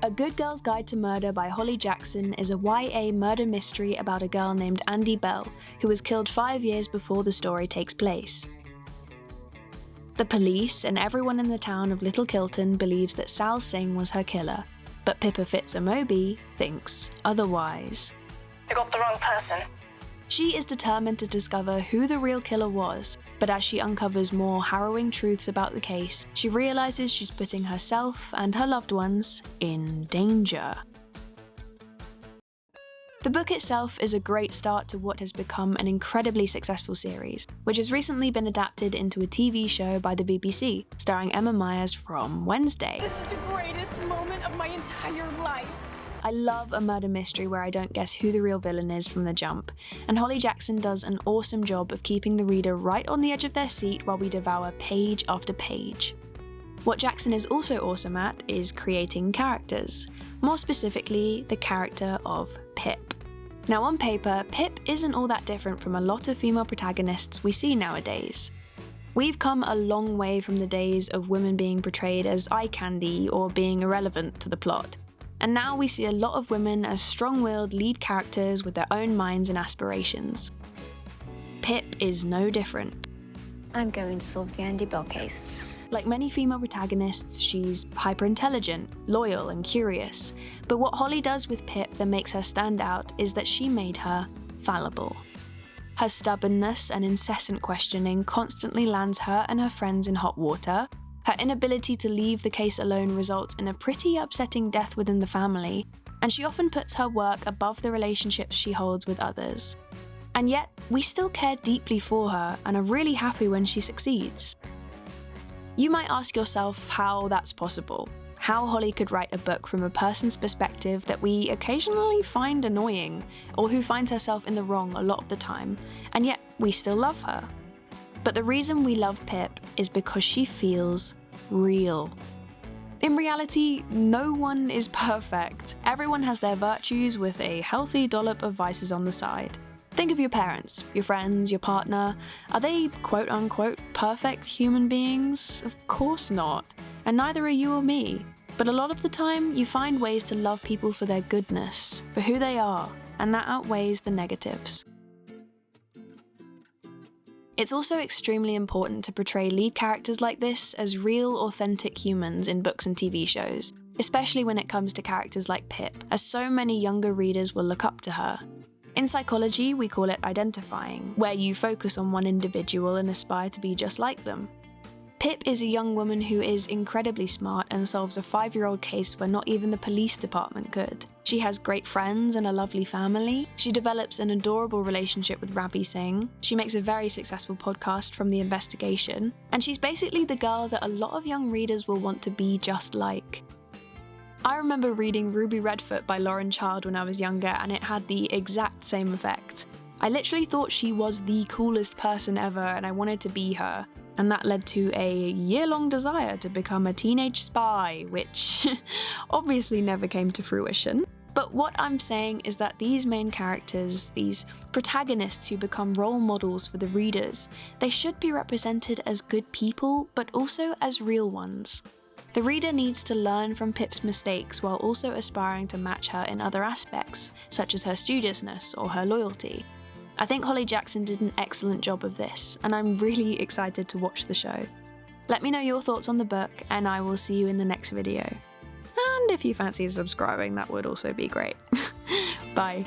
A Good Girl's Guide to Murder by Holly Jackson is a YA murder mystery about a girl named Andy Bell, who was killed 5 years before the story takes place. The police and everyone in the town of Little Kilton believes that Sal Singh was her killer, but Pippa Fitz-Amobi thinks otherwise. You got the wrong person. She is determined to discover who the real killer was, but as she uncovers more harrowing truths about the case, she realizes she's putting herself and her loved ones in danger. The book itself is a great start to what has become an incredibly successful series, which has recently been adapted into a TV show by the BBC, starring Emma Myers from Wednesday. This is the greatest moment of my entire life. I love a murder mystery where I don't guess who the real villain is from the jump, and Holly Jackson does an awesome job of keeping the reader right on the edge of their seat while we devour page after page. What Jackson is also awesome at is creating characters, more specifically the character of Pip. Now on paper, Pip isn't all that different from a lot of female protagonists we see nowadays. We've come a long way from the days of women being portrayed as eye candy or being irrelevant to the plot. And now we see a lot of women as strong-willed lead characters with their own minds and aspirations. Pip is no different. I'm going to solve the Andy Bell case. Like many female protagonists, she's hyper-intelligent, loyal, and curious. But what Holly does with Pip that makes her stand out is that she made her fallible. Her stubbornness and incessant questioning constantly lands her and her friends in hot water. Her inability to leave the case alone results in a pretty upsetting death within the family, and she often puts her work above the relationships she holds with others. And yet, we still care deeply for her and are really happy when she succeeds. You might ask yourself how that's possible, how Holly could write a book from a person's perspective that we occasionally find annoying, or who finds herself in the wrong a lot of the time, and yet we still love her. But the reason we love Pip is because she feels real. In reality, no one is perfect. Everyone has their virtues with a healthy dollop of vices on the side. Think of your parents, your friends, your partner. Are they quote-unquote perfect human beings? Of course not. And neither are you or me. But a lot of the time, you find ways to love people for their goodness, for who they are, and that outweighs the negatives. It's also extremely important to portray lead characters like this as real, authentic humans in books and TV shows, especially when it comes to characters like Pip, as so many younger readers will look up to her. In psychology, we call it identifying, where you focus on one individual and aspire to be just like them. Pip is a young woman who is incredibly smart and solves a 5-year-old case where not even the police department could. She has great friends and a lovely family. She develops an adorable relationship with Ravi Singh. She makes a very successful podcast from the investigation. And she's basically the girl that a lot of young readers will want to be just like. I remember reading Ruby Redfoot by Lauren Child when I was younger, and it had the exact same effect. I literally thought she was the coolest person ever and I wanted to be her. And that led to a year-long desire to become a teenage spy, which obviously never came to fruition. But what I'm saying is that these main characters, these protagonists who become role models for the readers, they should be represented as good people, but also as real ones. The reader needs to learn from Pip's mistakes while also aspiring to match her in other aspects, such as her studiousness or her loyalty. I think Holly Jackson did an excellent job of this, and I'm really excited to watch the show. Let me know your thoughts on the book, and I will see you in the next video. And if you fancy subscribing, that would also be great. Bye.